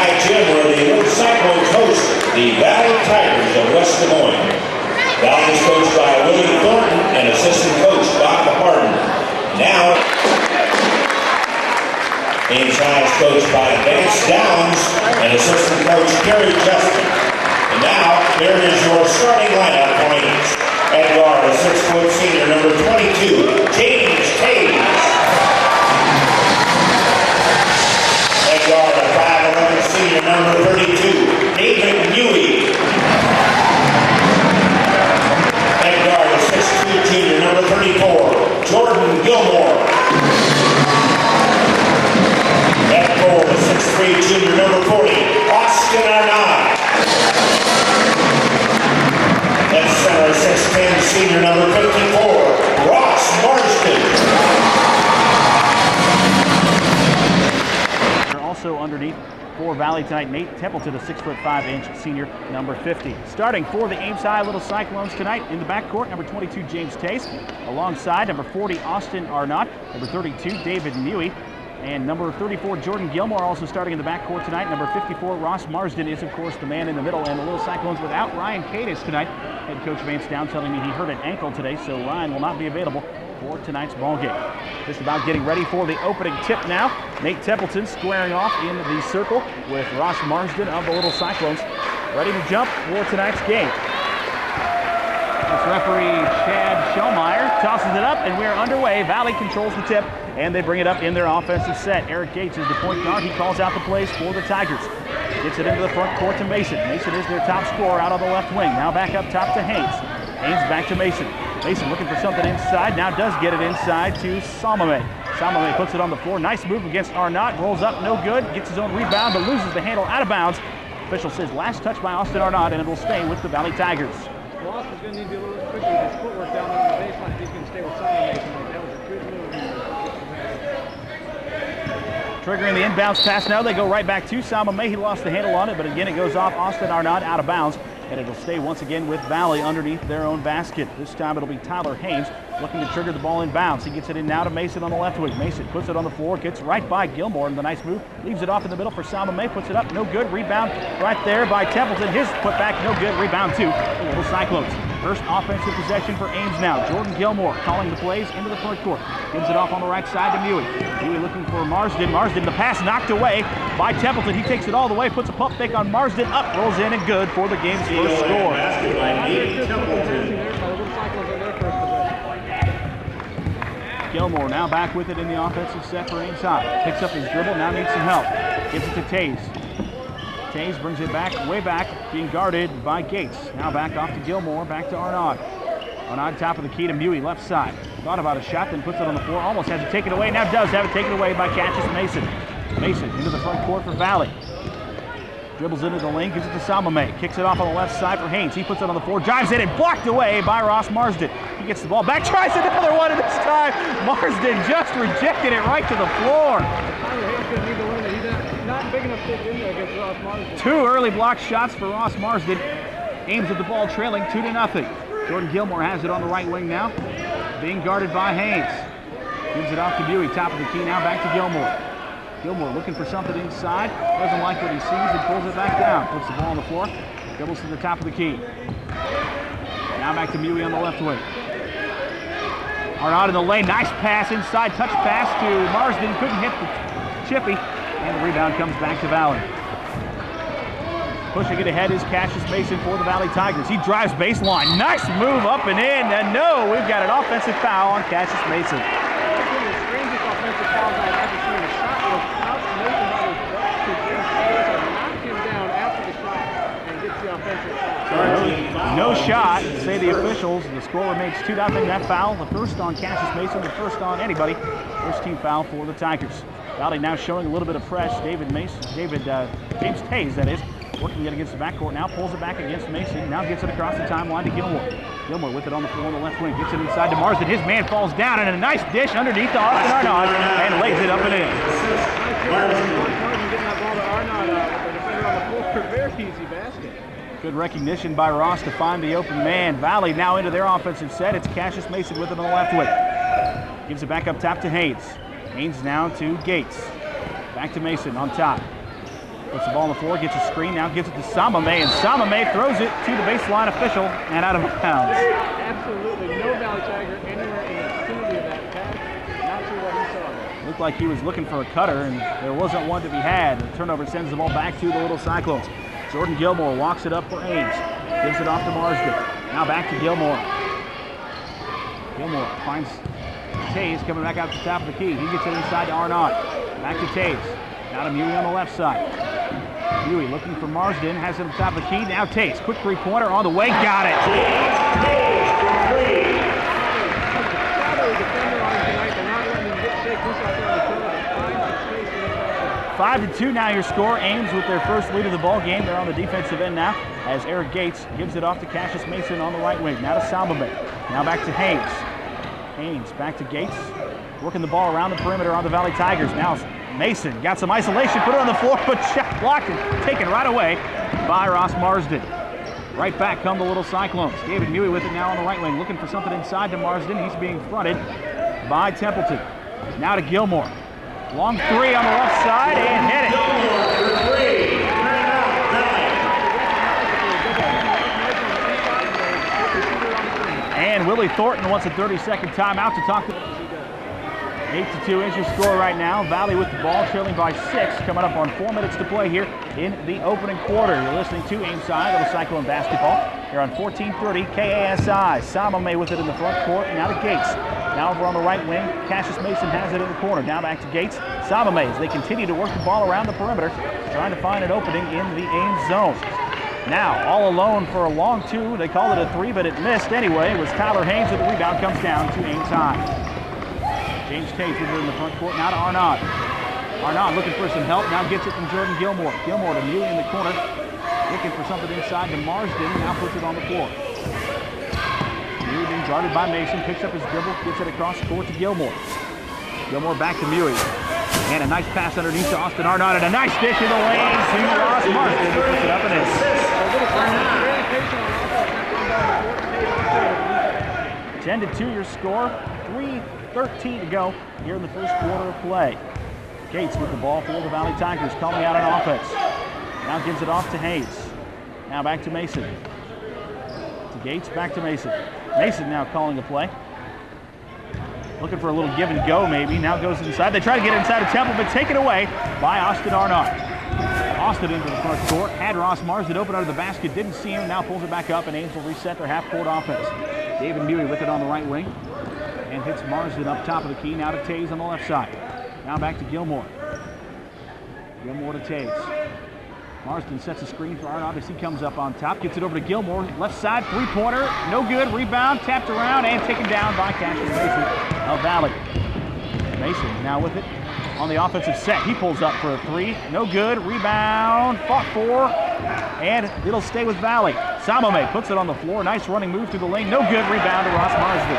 High Gym where the Little Cyclones host the Valley Tigers of West Des Moines. Valley is coached by Willie Thornton and assistant coach Bob Harden. Now, Ames High is coached by Vance Downs and assistant coach Gary Justin. And now, here is your starting lineup for Ames. At guard, a 6-foot senior, number 22, James Taves. At guard, a 5'11" senior, number 32, David Newey. At guard, a 6'2" junior, number 34, Jordan Gilmore. At forward, a 6'3" junior, number 40, Austin Arnott. At center, 6'10" senior, number 54, Ross Marston. Also underneath for Valley tonight, Nate Templeton, a 6'5" senior, number 50. Starting for the Ames High Little Cyclones tonight in the backcourt, number 22, James Tace. Alongside number 40, Austin Arnott, number 32, David Newey. And number 34, Jordan Gilmore, also starting in the backcourt tonight. Number 54, Ross Marsden is, of course, the man in the middle. And the Little Cyclones without Ryan Cadis tonight. Head coach Vance Down telling me he hurt an ankle today, so Ryan will not be available for tonight's ball game. Just about getting ready for the opening tip now. Nate Templeton squaring off in the circle with Ross Marsden of the Little Cyclones, ready to jump for tonight's game. This referee Chad Schellmeyer tosses it up, and we're underway. Valley controls the tip, and they bring it up in their offensive set. Eric Gates is the point guard. He calls out the plays for the Tigers. Gets it into the front court to Mason. Mason is their top scorer out on the left wing. Now back up top to Haynes. Haynes back to Mason. Mason looking for something inside. Now does get it inside to Salmame. Salmame puts it on the floor. Nice move against Arnott. Rolls up, no good. Gets his own rebound, but loses the handle out of bounds. Official says last touch by Austin Arnott, and it will stay with the Valley Tigers. Well, Austin's going to need to be a little bit quicker with his footwork down on the baseline if he's going to stay with Salmame. That was a good move. Triggering the inbounds pass now. They go right back to Salmame. He lost the handle on it, but again it goes off Austin Arnott out of bounds. And it'll stay once again with Valley underneath their own basket. This time it'll be Tyler Haynes looking to trigger the ball in bounds. He gets it in now to Mason on the left wing. Mason puts it on the floor, gets right by Gilmore, and the nice move. Leaves it off in the middle for Salmame, puts it up, no good. Rebound right there by Templeton. His putback, no good. Rebound too. The Little Cyclones. First offensive possession for Ames now. Jordan Gilmore calling the plays into the front court. Gives it off on the right side to Newey. Newey looking for Marsden. Marsden, the pass knocked away by Templeton. He takes it all the way, puts a pump fake on Marsden, up, rolls in, and good for the game's first score. Gilmore now back with it in the offensive set for Ames High. Picks up his dribble, now needs some help. Gives it to Taze. Taze brings it back, way back, being guarded by Gates. Now back off to Gilmore, back to Arnott. Arnott top of the key to Mewey, left side. Thought about a shot, then puts it on the floor. Almost has it taken away, now does have it taken away by Cassius Mason. Mason into the front court for Valley. Dribbles into the lane, gives it to Salmame. Kicks it off on the left side for Haynes. He puts it on the floor, drives in, and blocked away by Ross Marsden. He gets the ball back, tries another one, and this time Marsden just rejected it right to the floor. Not big enough to get in there against Ross Marsden. Two early block shots for Ross Marsden. Ames with the ball trailing 2-0. Jordan Gilmore has it on the right wing now, being guarded by Haynes. Gives it off to Newey, top of the key, now back to Gilmore. Gilmore looking for something inside, doesn't like what he sees and pulls it back down. Puts the ball on the floor, dribbles to the top of the key. Now back to Mewey on the left wing. Arnott in the lane, nice pass inside, touch pass to Marsden, couldn't hit the chippy, and the rebound comes back to Valley. Pushing it ahead is Cassius Mason for the Valley Tigers. He drives baseline, nice move up and in, and no, we've got an offensive foul on Cassius Mason. No shot, say the officials. The score remains 2-0. That foul, the first on Cassius Mason, the first on anybody. First team foul for the Tigers. Valley now showing a little bit of press. James Taze, that is, working it against the backcourt. Now pulls it back against Mason. Now gets it across the timeline to Gilmore. Gilmore with it on the floor on the left wing. Gets it inside to Marsden. His man falls down, and a nice dish underneath to Austin Arnott, and lays it up and in. Marsden getting that ball to Arnott with the defender on the floor. Very easy basket. Good recognition by Ross to find the open man. Valley now into their offensive set. It's Cassius Mason with it on the left wing. Gives it back up top to Haynes. Haynes now to Gates. Back to Mason on top. Puts the ball on the floor, gets a screen, now gives it to Samame, and Samame throws it to the baseline official and out of bounds. Absolutely no Valley Tiger anywhere in the vicinity of that pass. Not sure what he saw there. Looked like he was looking for a cutter, and there wasn't one to be had. The turnover sends the ball back to the Little Cyclones. Jordan Gilmore walks it up for Ames. Gives it off to Marsden. Now back to Gilmore. Gilmore finds Tays coming back out to the top of the key. He gets it inside to Arnott. Back to Tays. Now to Mewey on the left side. Mewey looking for Marsden. Has it on the top of the key. Now Tays. Quick three-pointer on the way. Got it. Defender on him tonight. They're not letting him get shake loose out there on the corner. Find some space in the 5-2 now your score. Ames with their first lead of the ball game. They're on the defensive end now as Eric Gates gives it off to Cassius Mason on the right wing. Now to Salbame. Now back to Haynes. Haynes back to Gates. Working the ball around the perimeter on the Valley Tigers. Now Mason got some isolation, put it on the floor, but shot blocked and taken right away by Ross Marsden. Right back come the Little Cyclones. David Mewey with it now on the right wing, looking for something inside to Marsden. He's being fronted by Templeton. Now to Gilmore. Long three on the left side and hit it. And Willie Thornton wants a 30-second timeout to talk to 8-2 is your score right now. Valley with the ball, trailing by 6, coming up on 4 minutes to play here in the opening quarter. You're listening to Ames High, Little Cyclone basketball here on 1430 KASI. Samame with it in the front court, now to Gates. Now over on the right wing, Cassius Mason has it in the corner. Now back to Gates. Samame as they continue to work the ball around the perimeter, trying to find an opening in the Ames zone. Now, all alone for a long two. They called it a 3, but it missed anyway. It was Tyler Haynes, and the rebound comes down to Ames High. James Tays with it in the front court. Now to Arnott. Arnott looking for some help. Now gets it from Jordan Gilmore. Gilmore to Mewey in the corner. Looking for something inside to Marsden. Now puts it on the floor. Mewey being guarded by Mason. Picks up his dribble. Gets it across the court to Gilmore. Gilmore back to Mewey. And a nice pass underneath to Austin Arnott. And a nice dish in the lane to Ross Marsden. He puts it up and in. 10-2 your score. 3:13 to go here in the first quarter of play. Gates with the ball for the Valley Tigers, calling out an offense. Now gives it off to Hayes. Now back to Mason. To Gates, back to Mason. Mason now calling the play. Looking for a little give and go maybe. Now goes inside. They try to get it inside of Temple, but taken away by Austin Arnott. Austin into the front court. Had Ross Marsden open under the basket. Didn't see him. Now pulls it back up, and Ames will reset their half-court offense. David Mewey with it on the right wing. And hits Marsden up top of the key. Now to Tays on the left side. Now back to Gilmore. Gilmore to Tays. Marsden sets a screen for Arnott as he comes up on top. Gets it over to Gilmore. Left side, three-pointer. No good. Rebound. Tapped around and taken down by Cassius Mason of Valley. Mason now with it on the offensive set. He pulls up for a 3. No good. Rebound. Fought for. And it'll stay with Valley. Samame puts it on the floor. Nice running move through the lane. No good. Rebound to Ross Marsden.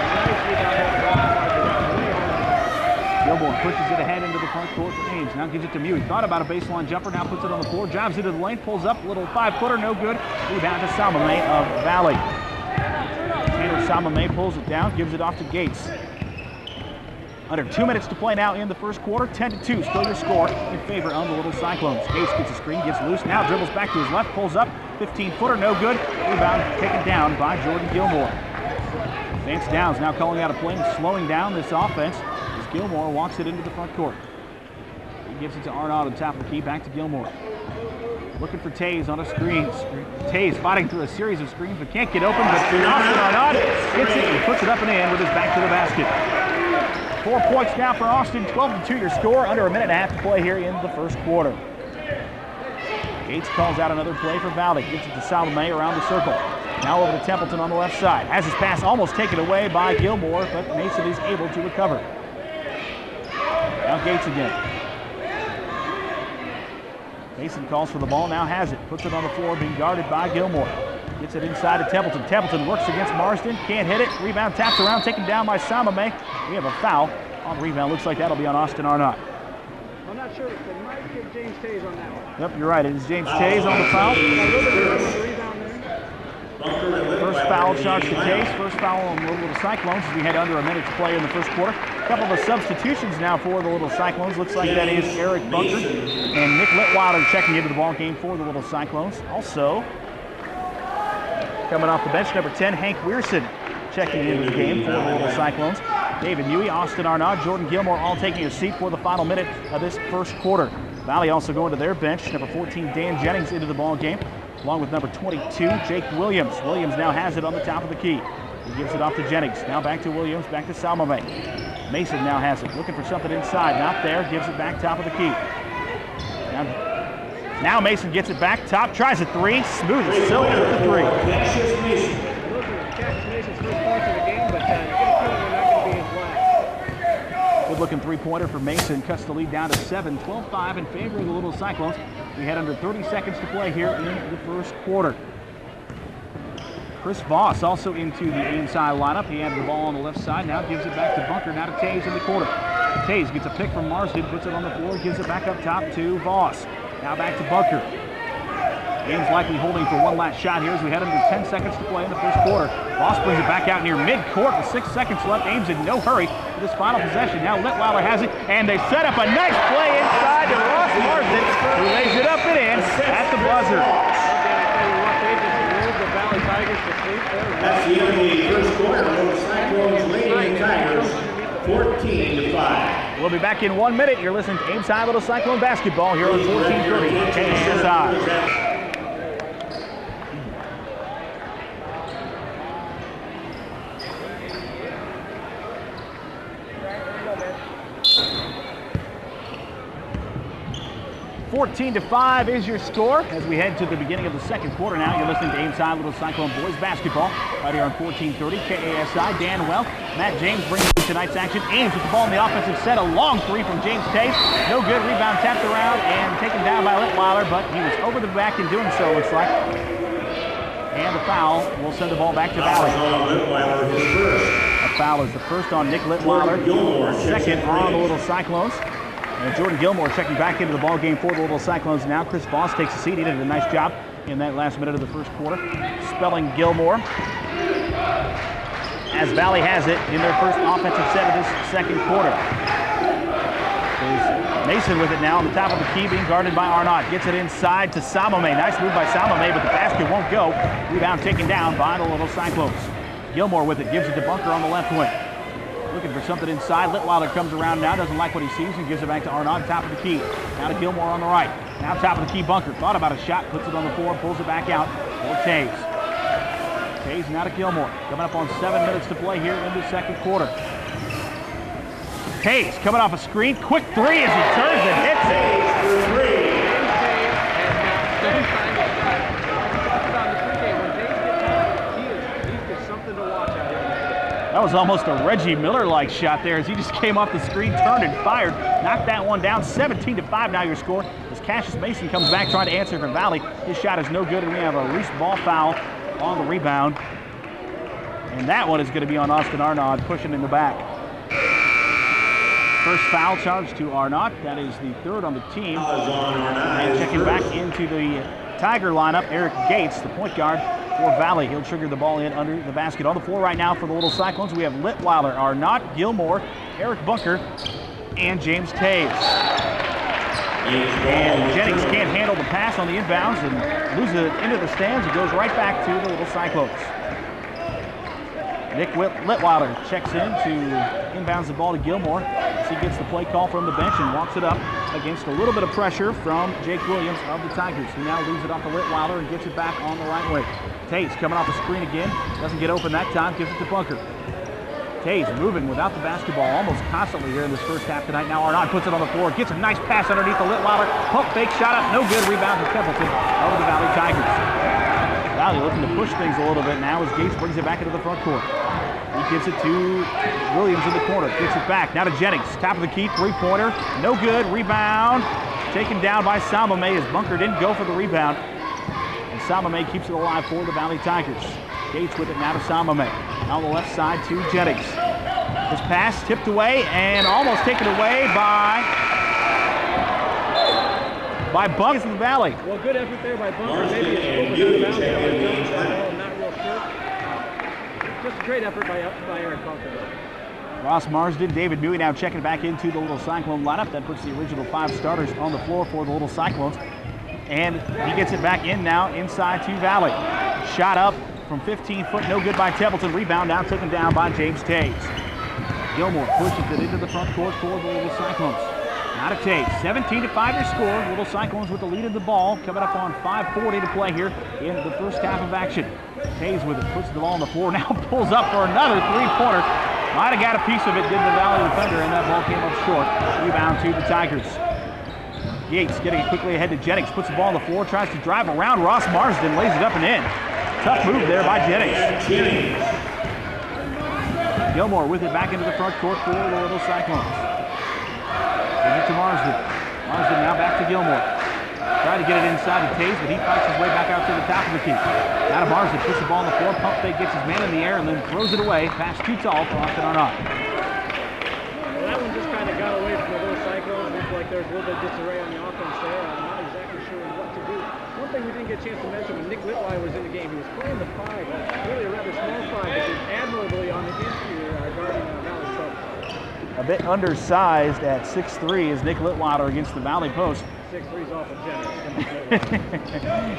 Gilmore pushes it ahead into the front court for Ames. Now gives it to Mewey. Thought about a baseline jumper. Now puts it on the floor. Drives into the lane. Pulls up. Little 5-footer. No good. Rebound to Samame of Valley. Taylor Samame pulls it down. Gives it off to Gates. Under 2 minutes to play now in the first quarter. 10-2. Still your score in favor of the Little Cyclones. Gates gets a screen. Gets loose. Now dribbles back to his left. Pulls up. 15-footer. No good. Rebound taken down by Jordan Gilmore. Vance Downs now calling out a play and slowing down this offense. Gilmore walks it into the front court. He gives it to Arnott on top of the key. Back to Gilmore. Looking for Tays on a screen. Tays fighting through a series of screens but can't get open. But Austin Arnott gets it and puts it up and in with his back to the basket. 4 points now for Austin. 12-2 your score. Under a minute and a half to play here in the first quarter. Gates calls out another play for Valley. Gives it to Salome around the circle. Now over to Templeton on the left side. Has his pass almost taken away by Gilmore, but Mason is able to recover. Now Gates again. Mason calls for the ball, now has it. Puts it on the floor, being guarded by Gilmore. Gets it inside to Templeton. Templeton works against Marsden. Can't hit it. Rebound tapped around, taken down by Samame. We have a foul on rebound. Looks like that'll be on Austin Arnott. I'm not sure, but they might get James Tays on that one. Yep, you're right. It is James Tays on the foul. First foul charged to Tays. First foul on the Little Cyclones as we head under a minute to play in the first quarter. couple of substitutions now for the Little Cyclones. Looks like that is Eric Bunker and Nick Litweiler checking into the ball game for the Little Cyclones. Also, coming off the bench, number 10, Hank Weirson checking into the game for the Little Cyclones. David Huey, Austin Arnaud, Jordan Gilmore all taking a seat for the final minute of this first quarter. Valley also going to their bench. Number 14, Dan Jennings into the ball game, along with number 22, Jake Williams. Williams now has it on the top of the key. He gives it off to Jennings. Now back to Williams, back to Salmame. Mason now has it, looking for something inside. Not there, gives it back top of the key. Now Mason gets it back top, tries a three, smooth as silk with the three. Cassius Mason's first points of the game, but you get a feeling we're not going to be in black. Good looking three-pointer for Mason, cuts the lead down to 7, 12-5 in favor of the Little Cyclones. We had under 30 seconds to play here in the first quarter. Chris Voss also into the Ames High lineup. He had the ball on the left side, now gives it back to Bunker, now to Tays in the corner. Tays gets a pick from Marsden, puts it on the floor, gives it back up top to Voss. Now back to Bunker. Ames likely holding for one last shot here as we head under 10 seconds to play in the first quarter. Voss brings it back out near midcourt with 6 seconds left. Ames in no hurry for this final possession. Now Litweiler has it, and they set up a nice play inside to Ross Marsden, who lays it up and in at the buzzer. Valley Tigers to sleep there. That's the end of the first quarter. The Cyclones leading the Tigers 14-5. We'll be back in 1 minute. You're listening to Ames High Little Cyclone basketball here on 1430 KSI. 14-5 is your score as we head to the beginning of the second quarter now. You're listening to Ames High Little Cyclone boys basketball right here on 1430 KASI. Dan Welch, Matt James bringing you tonight's action. Ames with the ball in the offensive set. A long three from James Tays. No good. Rebound tapped around and taken down by Litweiler, but he was over the back in doing so, looks like. And the foul will send the ball back to Valley. A foul is the first on Nick Litweiler, second on the Little Cyclones. And Jordan Gilmore checking back into the ball game for the Little Cyclones now. Chris Voss takes a seat. He did a nice job in that last minute of the first quarter, spelling Gilmore. As Valley has it in their first offensive set of this second quarter. There's Mason with it now on the top of the key, being guarded by Arnaud. Gets it inside to Salmame. Nice move by Salmame, but the basket won't go. Rebound taken down by the Little Cyclones. Gilmore with it, gives it to Bunker on the left wing. Looking for something inside. Litweiler comes around now, doesn't like what he sees, and gives it back to Arnaud, top of the key. Now to Gilmore on the right. Now top of the key, Bunker. Thought about a shot, puts it on the floor, pulls it back out for Tays. Tays now to Gilmore. Coming up on 7 minutes to play here in the second quarter. Tays coming off a screen. Quick three as he turns and hits it. That was almost a Reggie Miller-like shot there as he just came off the screen, turned and fired. Knocked that one down. 17-5 now your score as Cassius Mason comes back trying to answer from Valley. His shot is no good, and we have a loose ball foul on the rebound. And that one is going to be on Austin Arnaud, pushing in the back. First foul charge to Arnaud. That is the third on the team. And checking back into the Tiger lineup, Eric Gates, the point guard for Valley. He'll trigger the ball in under the basket. On the floor right now for the Little Cyclones, we have Litweiler, Arnaud, Gilmore, Eric Bunker, and James Tays. And Jennings can't handle the pass on the inbounds and loses it into the stands. It goes right back to the Little Cyclones. Nick Litweiler checks in to inbounds the ball to Gilmore as he gets the play call from the bench and walks it up against a little bit of pressure from Jake Williams of the Tigers, who now leaves it off to Litweiler and gets it back on the right way. Tays coming off the screen again, doesn't get open that time, gives it to Bunker. Tays moving without the basketball almost constantly here in this first half tonight. Now Arnaud puts it on the floor, gets a nice pass underneath the Litweiler, pump fake shot up, no good, rebound to Templeton over the Valley Tigers. Valley looking to push things a little bit now as Gates brings it back into the front court. He gives it to Williams in the corner, gets it back, now to Jennings, top of the key, three-pointer, no good, rebound, taken down by Salmame as Bunker didn't go for the rebound. And Salmame keeps it alive for the Valley Tigers. Gates with it now to Salmame. On the left side to Jennings. His pass tipped away and almost taken away by Bunker in the Valley. Well, good effort there by Bunker. Maybe it's over the Valley. Not real sure. Just a great effort by Eric Bunker. Ross Marsden, David Mewey now checking back into the Little Cyclone lineup. That puts the original 5 starters on the floor for the Little Cyclones. And he gets it back in now inside to Valley. Shot up from 15 foot, no good by Templeton. Rebound now taken down by James Tays. Gilmore pushes it into the front court for the Little Cyclones. Now to Tays, 17-5 your score. Little Cyclones with the lead of the ball, coming up on 5:40 to play here in the first half of action. Tays with it, puts the ball on the floor, now pulls up for another three-pointer. Might have got a piece of it, did the Valley defender, and that ball came up short. Rebound to the Tigers. Yates getting it quickly ahead to Jennings, puts the ball on the floor, tries to drive around Ross Marsden, lays it up and in. Tough move there by Jennings. Gilmore with it back into the front court for the Little Cyclones. Gives it to Marsden. Marsden now back to Gilmore. Trying to get it inside to Tays, but he fights his way back out to the top of the key. Now to Marsden, puts the ball on the floor, pump fake, gets his man in the air, and then throws it away. Pass too tall for Austin Arnott. Well, that one just kind of got away from the Little Cyclones. Looked like there was a little bit of disarray on the offense there. I'm not exactly sure what to do. One thing we didn't get a chance to mention when Nick Litwine was in the game, he was playing the 5, really a rather small 5, but did admirably on the interior guarding Valley trouble. A bit undersized at 6'3" is Nick Litwine against the Valley post. 6'3's awful generous.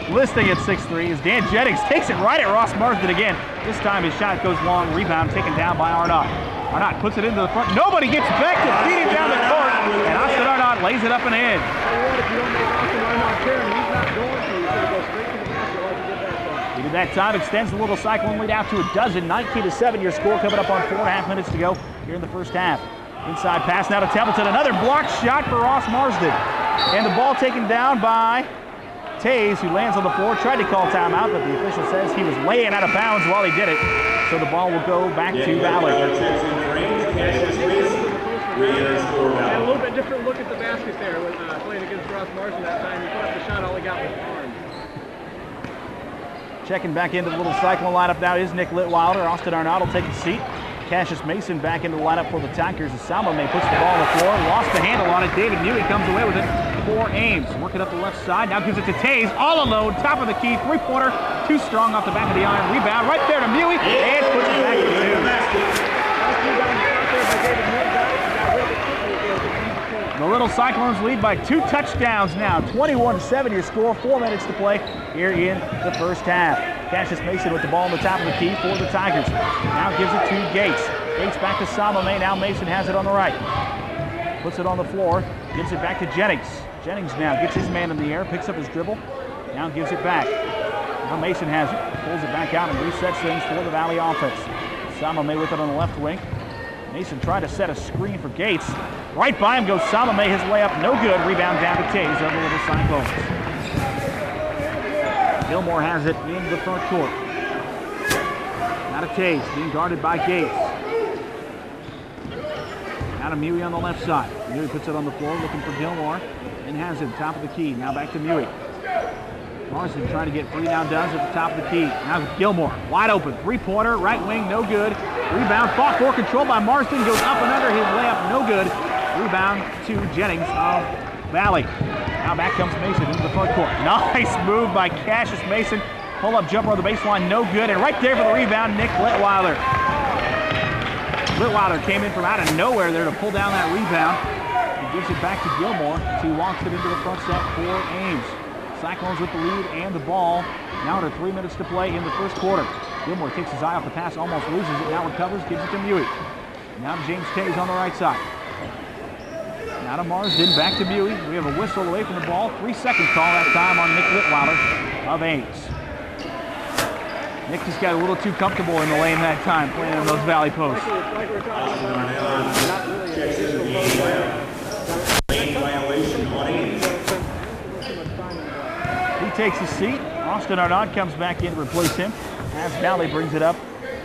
Listing at 6'3" is Dan Jennings, takes it right at Ross Marsden again. This time his shot goes long, rebound taken down by Arnott. Arnott puts it into the front. Nobody gets back to feed him down the court, and Austin Arnott lays it up and in. Tell you what, if you don't make Austin Arnott turn, he's not going to. He's going to go straight to the basket like he did that time. He did that time, extends the Little Cyclone lead out to a dozen. 19-7 your score, coming up on 4.5 minutes to go here in the first half. Inside pass now to Templeton. Another blocked shot for Ross Marsden. And the ball taken down by Tays, who lands on the floor. Tried to call timeout, but the official says he was laying out of bounds while he did it. So the ball will go back to Valley. Had a little bit different look at the basket there when playing against Ross Marsden that time. He put up the shot, all he got was arms. Checking back into the Little Cyclone lineup now is Nick Litwilder. Austin Arnott will take a seat. Cassius Mason back into the lineup for the Tigers as Salmon puts the ball on the floor, lost the handle on it. David Mewey comes away with it for Ames. Working up the left side, now gives it to Tays, all alone, top of the key, three-pointer, too strong off the back of the iron. Rebound right there to Mewey, and puts it back in. The Little Cyclones lead by 2 touchdowns now, 21-7 your score, 4 minutes to play here in the first half. Cassius Mason with the ball on the top of the key for the Tigers. Now gives it to Gates. Gates back to Salome. Now Mason has it on the right. Puts it on the floor. Gives it back to Jennings. Jennings now gets his man in the air, picks up his dribble. Now gives it back. Now Mason has it. Pulls it back out and resets things for the Valley offense. Salome with it on the left wing. Mason tried to set a screen for Gates. Right by him goes Salome. His layup no good. Rebound down to Tays of the Little Cyclones. Gilmore has it in the front court. Now to Tays, being guarded by Gates. Now to Mewey on the left side. Mewey puts it on the floor, looking for Gilmore, and has it top of the key. Now back to Mewey. Marsden trying to get 3 now does at the top of the key. Now Gilmore, wide open, three-pointer, right wing, no good. Rebound, fought for control by Marsden, goes up and under, his layup, no good. Rebound to Jennings of Valley. Now back comes Mason into the front court. Nice move by Cassius Mason. Pull-up jumper on the baseline, no good. And right there for the rebound, Nick Litwilder. Litwilder came in from out of nowhere there to pull down that rebound. He gives it back to Gilmore. He walks it into the front set for Ames. Cyclones with the lead and the ball. Now under 3 minutes to play in the first quarter. Gilmore takes his eye off the pass, almost loses it. Now recovers, gives it to Mewey. Now to James Tays on the right side. Now to Marsden, back to Mewey. We have a whistle away from the ball. 3-second call that time on Nick Litwilder of Ames. Nick just got a little too comfortable in the lane that time, playing in those Valley posts. Like we're talking about, not really a He takes a seat. Austin Arnott comes back in to replace him as Valley brings it up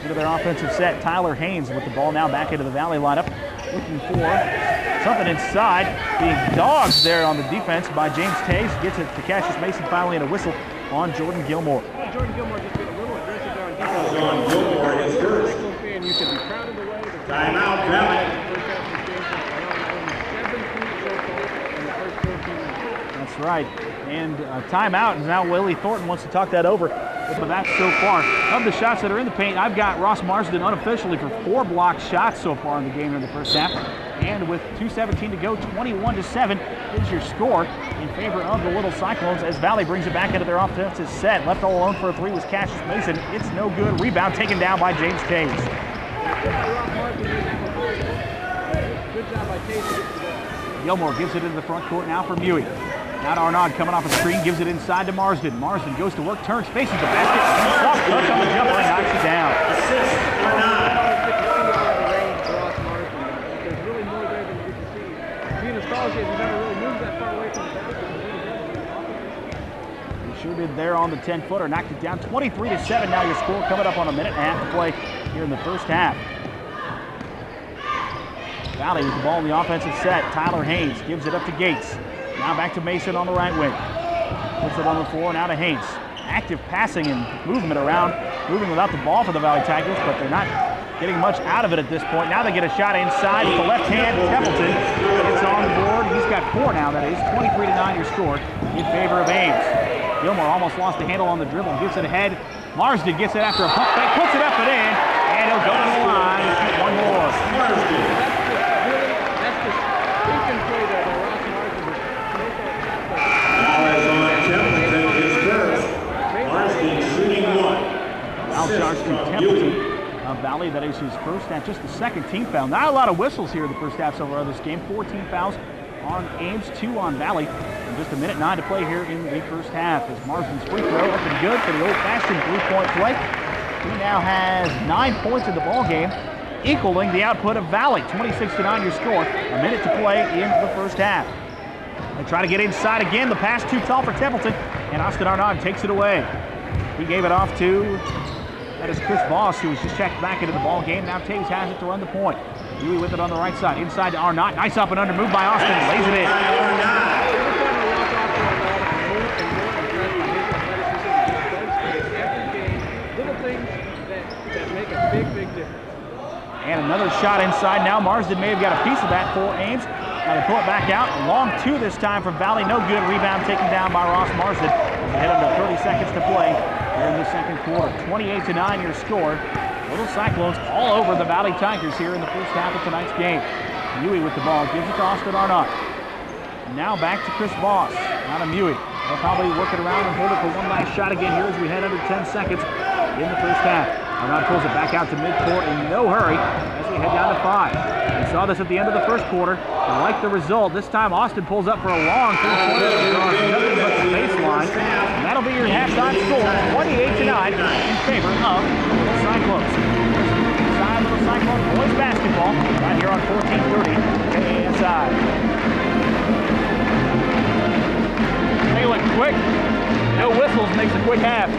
into their offensive set. Tyler Haynes with the ball now back into the Valley lineup, looking for something inside. Being dogged there on the defense by James Tays. Gets it to Cassius Mason finally, and a whistle on Jordan Gilmore. Jordan Gilmore just been a little aggressive there on defense. Jordan Gilmore is hurt. And you should be proud of the way the Timeout, Valley. That's right. And timeout, and now Willie Thornton wants to talk that over But that's so far. Of the shots that are in the paint, I've got Ross Marsden unofficially for 4 blocked shots so far in the game in the first half. And with 2:17 to go, 21-7 is your score in favor of the Little Cyclones as Valley brings it back into their offensive set. Left all alone for a 3 was Cassius Mason. It's no good. Rebound taken down by James Tays. Good job by Tays to get the ball. Gilmore gives it into the front court now for Mewey. Now to Arnaud coming off a screen, gives it inside to Marsden. Marsden goes to work, turns, faces the basket. Soft touch on the jumper and knocks it down. Assist, Arnaud. There's really more there than you can see. Being as tall as he is, he's never really moved that far away from the basket. He sure did there on the 10-footer, knocked it down. 23-7 now your score, coming up on a minute and a half to play here in the first half. Valley with the ball in the offensive set. Tyler Haynes gives it up to Gates. Now back to Mason on the right wing. Puts it on the floor, now to Haynes. Active passing and movement around, moving without the ball for the Valley Tigers, but they're not getting much out of it at this point. Now they get a shot inside with the left hand. Templeton gets on the board. He's got 4 now, that is. 23-9 your score in favor of Ames. Gilmore almost lost the handle on the dribble, gives it ahead. Marsden gets it after a pump fake, puts it up and in, and he'll go to the line and shoot one more. That's just thinking play there by Ross Marsden. Marsden shooting 1. Foul charge to Templeton of Valley. That is his first and just the second team foul. Not a lot of whistles here in the first half so far of this game. 14 fouls on Ames, 2 on Valley. And just a minute 9 to play here in the first half. As Marsden's free throw up and good for the old-fashioned 3-point play. He now has 9 points in the ball game, equaling the output of Valley. 26-9 your score. A minute to play in the first half. They try to get inside again. The pass too tall for Templeton, and Austin Arnaud takes it away. He gave it off to, that is Chris Voss, who was just checked back into the ball game. Now Taves has it to run the point. Dewey with it on the right side, inside to Arnaud. Nice up and under move by Austin, lays it in. Little things that make a big difference. And another shot inside now. Marsden may have got a piece of that for Ames. Now they pull it back out. Long 2 this time from Valley. No good. Rebound taken down by Ross Marsden. They head under 30 seconds to play here in the second quarter. 28-9 your score. Little Cyclones all over the Valley Tigers here in the first half of tonight's game. Mewey with the ball. Gives it to Austin Arnaud. Now back to Chris Voss. Now to Mewey. They'll probably work it around and hold it for one last shot again here as we head under 10 seconds in the first half. Arnaud pulls it back out to midcourt in no hurry as we head down to 5. We saw this at the end of the first quarter. I like the result. This time Austin pulls up for a long 3-pointer. Nothing but the baseline. And that'll be your halftime score, 28-9 in favor of the Cyclones. Side of the Cyclones boys basketball right here on 1430 KASI. They look quick. No whistles makes a quick half.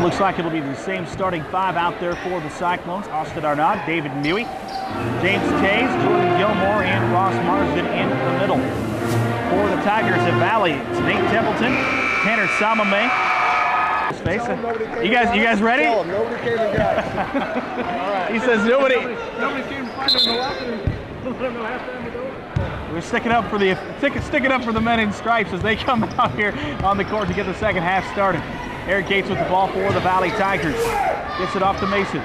Looks like it'll be the same starting 5 out there for the Cyclones. Austin Arnaud, David Mewey, James Tays, Jordan Gilmore, and Ross Marsden in the middle. For the Tigers of Valley, it's Nate Templeton, Tanner Salmame. You guys ready? Nobody came and got it. All right. He says nobody came to find him in the locker room. Let him know halftime is over. We're sticking up for the men in stripes as they come out here on the court to get the second half started. Eric Gates with the ball for the Valley Tigers. Gets it off to Mason.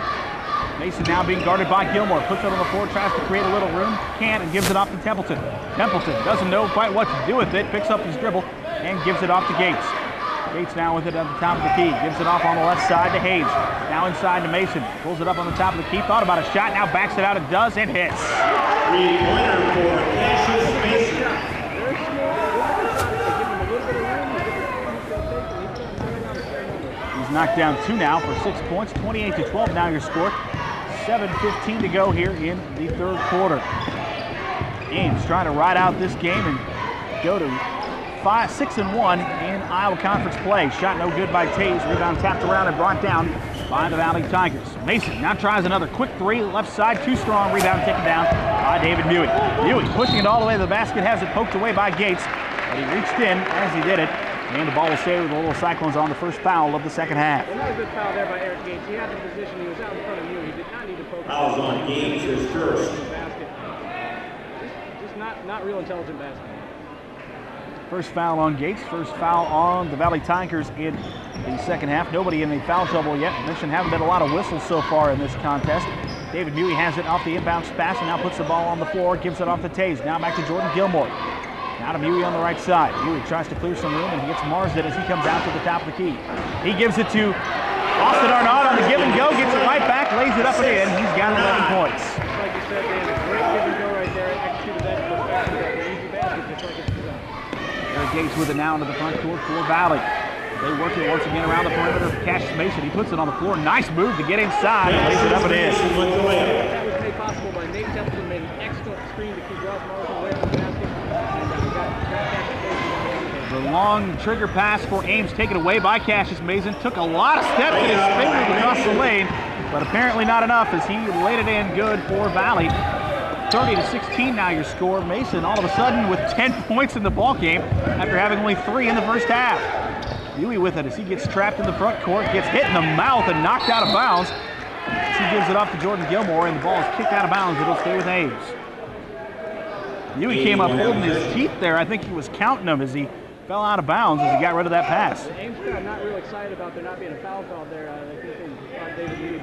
Mason now being guarded by Gilmore. Puts it on the floor, tries to create a little room. Can't, and gives it off to Templeton. Templeton doesn't know quite what to do with it. Picks up his dribble and gives it off to Gates. Gates now with it at the top of the key. Gives it off on the left side to Hayes. Now inside to Mason. Pulls it up on the top of the key. Thought about a shot. Now backs it out. It does and hits. 3-pointer for Cassius Mason. Knocked down 2 now for 6 points. 28-12 now your score. 7:15 to go here in the third quarter. Ames trying to ride out this game and go to 6-1 in Iowa Conference play. Shot no good by Taves. Rebound tapped around and brought down by the Valley Tigers. Mason now tries another quick three. Left side, too strong. Rebound taken down by David Mewey. Mewey pushing it all the way to the basket. Has it poked away by Gates. But he reached in as he did it. And the ball will stay with the Little Cyclones on the first foul of the second half. Well, not a good foul there by Eric Gates. He had the position. He was out in front of Mewey. He did not need to poke. Fouls on Gates is first. Basket. Just not real intelligent basket. First foul on Gates, first foul on the Valley Tigers in the second half. Nobody in the foul trouble yet. Mission haven't been a lot of whistles so far in this contest. David Mewey has it off the inbounds pass and now puts the ball on the floor, gives it off to Taves. Now back to Jordan Gilmore. Now to Mewey on the right side. Mewey tries to clear some room and he gets Marsden as he comes out to the top of the key. He gives it to Austin Arnott on the give and go, gets it right back, lays it up and in. He's got 11 points. Just like you said, Dan, a great give and go right there. Executed that perfection. Got an easy basket just like it's designed. Eric Gates with it now into the front court for Valley. They work it once again around the perimeter. Cassius Mason, he puts it on the floor. Nice move to get inside. Lays it up and in. That was made possible by Nate Templeton. Made an excellent screen to keep Ross Marsden away from the basket. And got Cassius Mason. The long trigger pass for Ames taken away by Cassius Mason. Took a lot of steps in his fingers across the lane, but apparently not enough as he laid it in good for Valley. 30-16 now your score. Mason all of a sudden with 10 points in the ball game after having only 3 in the first half. Mewey with it as he gets trapped in the front court, gets hit in the mouth and knocked out of bounds. As he gives it off to Jordan Gilmore and the ball is kicked out of bounds. It'll stay with Ames. Mewey came up holding his teeth there. I think he was counting them as he fell out of bounds as he got rid of that pass. The Ames crowd not real excited about there not being a foul call there. I think they thought David Mewey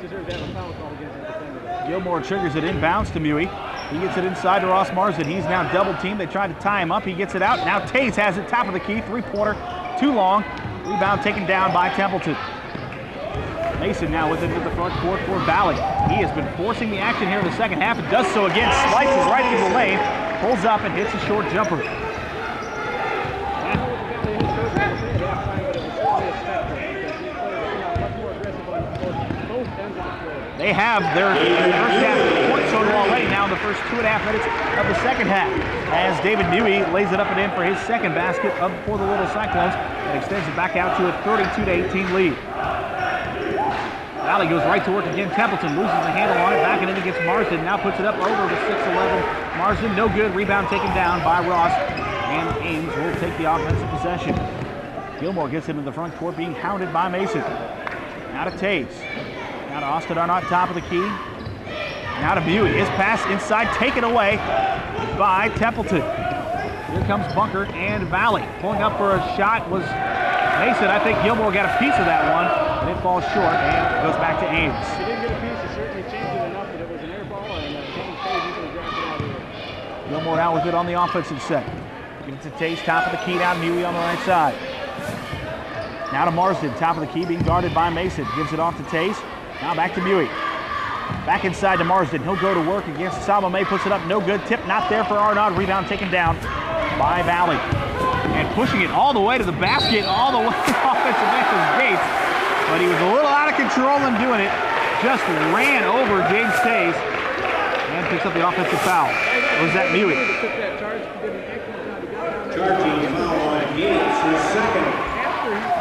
deserved to have a foul call against his defender. Gilmore triggers it inbounds to Mewey. He gets it inside to Ross Marsden. He's now double teamed. They tried to tie him up. He gets it out. Now Taves has it top of the key. Three-pointer, too long. Rebound taken down by Templeton. Mason now with it to the front court for Valley. He has been forcing the action here in the second half. It does so again. Slices right through the lane. Pulls up and hits a short jumper. They have their first half point total already now in the first 2.5 minutes of the second half. As David Mewey lays it up and in for his second basket for the Little Cyclones and extends it back out to a 32-18 lead. Valley goes right to work again. Templeton loses the handle on it, backing in against Marsden. Now puts it up over to 6'11". Marsden, no good. Rebound taken down by Ross. And Ames will take the offensive possession. Gilmore gets into the front court, being hounded by Mason. Now to Taves. Now to Austin Arnott, top of the key. Now to Mewey. His pass inside, taken away by Templeton. Here comes Bunker and Valley. Pulling up for a shot was Mason. I think Gilmore got a piece of that one, but it falls short and goes back to Ames. He didn't get a piece. He certainly changed it enough that it was an air ball, and James Taves easily dropped it out of here. Gilmore now with it on the offensive set. Gives it to Taves, top of the key, down Mewey on the right side. Now to Marsden, top of the key, being guarded by Mason. Gives it off to Taves. Now back to Mewey. Back inside to Marsden. He'll go to work against Salome. Puts it up, no good. Tip not there for Arnott. Rebound taken down by Valley. And pushing it all the way to the basket, all the way offensive end to Gates. But he was a little out of control in doing it. Just ran over James Taves and picks up the offensive foul. Or was that Mewey? Charging foul on Gates, his second.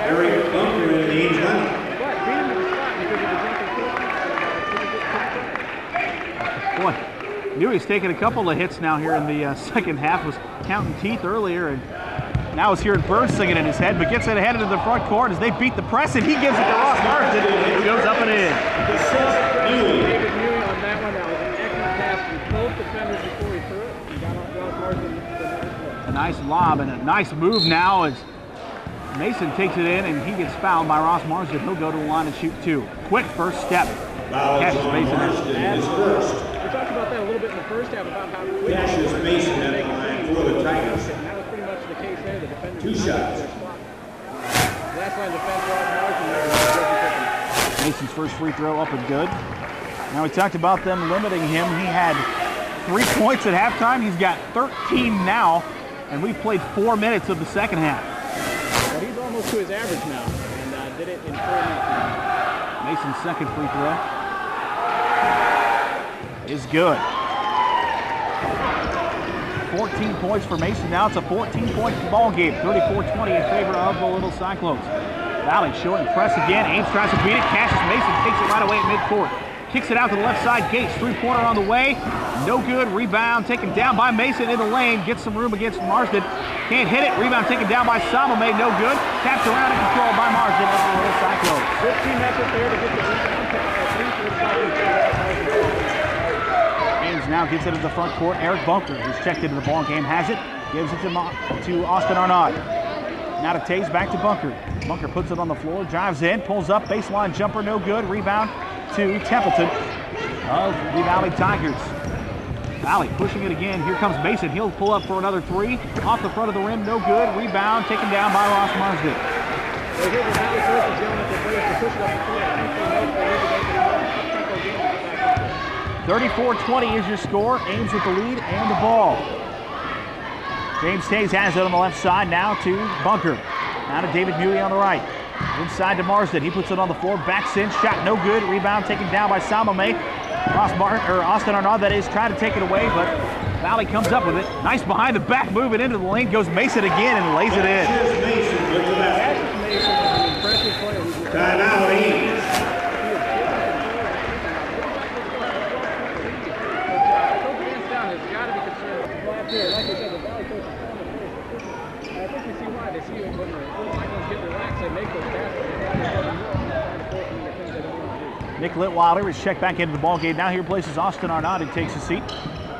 Eric Bunker in the Ames lineup. Boy, Mewey's taking a couple of hits now here in the second half. Was counting teeth earlier, and now is hearing birds singing in his head, but gets it ahead into the front court as they beat the press, and he gives it to Ross Marsden. It goes up and in. David Mewey on that one. That was an excellent pass from both defenders before he threw it. He got Ross Marsden the nice play. A nice lob and a nice move now as Mason takes it in, and he gets fouled by Ross Marsden. He'll go to the line and shoot 2. Quick first step. Cassius Mason is first. We talked about that a little bit in the first half about how quick Cassius Mason at the line for the Tigers. And that was pretty much the case there. The defenders 2 shots. Last line defense, Ross Marsden. Mason's first free throw up and good. Now we talked about them limiting him. He had 3 points at halftime. He's got 13 now, and we've played 4 minutes of the second half. But he's almost to his average now, and did it in 4 minutes. Mason's second free throw is good. 14 points for Mason. Now it's a 14-point ball game. 34-20 in favor of the Little Cyclones. Valley showing press again. Ames tries to beat it. Cassius Mason takes it right away at midcourt. Kicks it out to the left side. Gates, three-pointer on the way. No good. Rebound taken down by Mason in the lane. Gets some room against Marsden. Can't hit it. Rebound taken down by Salome. No good. Tapped around and controlled by Marsden of the Little Cyclones. 15 effort there to get the rebound. Ames now gets it to the front court. Eric Bunker, who's checked into the ball game, has it. Gives it to Austin Arnott. Now to Taze, back to Bunker. Bunker puts it on the floor, drives in, pulls up, baseline jumper, no good. Rebound to Templeton of the Valley Tigers. Valley pushing it again. Here comes Mason. He'll pull up for another three. Off the front of the rim, no good. Rebound taken down by Ross Marsden. So here's the Valley coaches yelling at the players to push it up the floor. 34-20 is your score. Ames with the lead and the ball. James Taze has it on the left side now to Bunker. Now to David Mewey on the right. Inside to Marsden. He puts it on the floor. Backs in. Shot no good. Rebound taken down by Salome. Austin Arnott, that is, trying to take it away, but Valley comes up with it. Nice behind the back move it into the lane. Goes Mason again and lays it in. Timeout, Ames. Like I said, the Valley coach is on the first. I think we see why. They see when the Little Cyclones get relaxed, they make those baskets. Nick Litwilder is checked back into the ball game. Now here places Austin Arnott and takes a seat.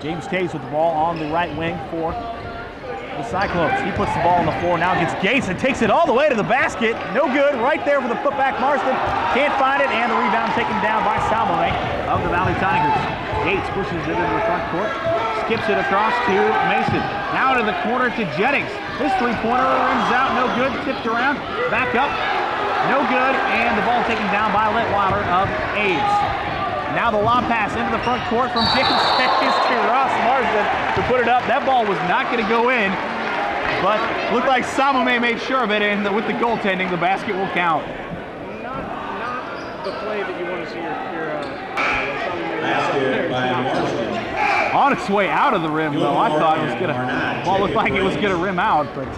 James Taze with the ball on the right wing for the Cyclones. He puts the ball on the floor, now gets Gates and takes it all the way to the basket. No good, right there for the putback. Marsden can't find it, and the rebound taken down by Salome of the Valley Tigers. Gates pushes it into the front court, skips it across to Mason. Now to the corner to Jennings. His three-pointer rims out, no good, tipped around, back up, no good, and the ball taken down by Litwilder of Ames. Now the lob pass into the front court from James Taze to Ross Marsden to put it up. That ball was not going to go in, but looked like Salome made sure of it, and with the goaltending, the basket will count. Not the play that you want to see your Basket by Marsden. On its way out of the rim, though. I thought it was going to, ball looked like it was going to rim out, but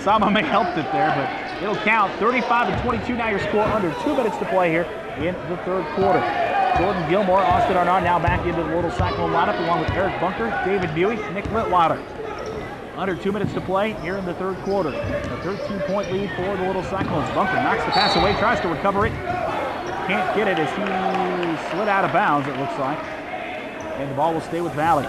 Salome helped it there, but it'll count. 35-22 now your score, under 2 minutes to play here in the third quarter. Jordan Gilmore, Austin Arnott now back into the Little Cyclone lineup along with Eric Bunker, David Mewey, Nick Litwilder. Under 2 minutes to play here in the third quarter. A 13-point lead for the Little Cyclones. Bunker knocks the pass away, tries to recover it. Can't get it as he slid out of bounds, it looks like. And the ball will stay with Valley.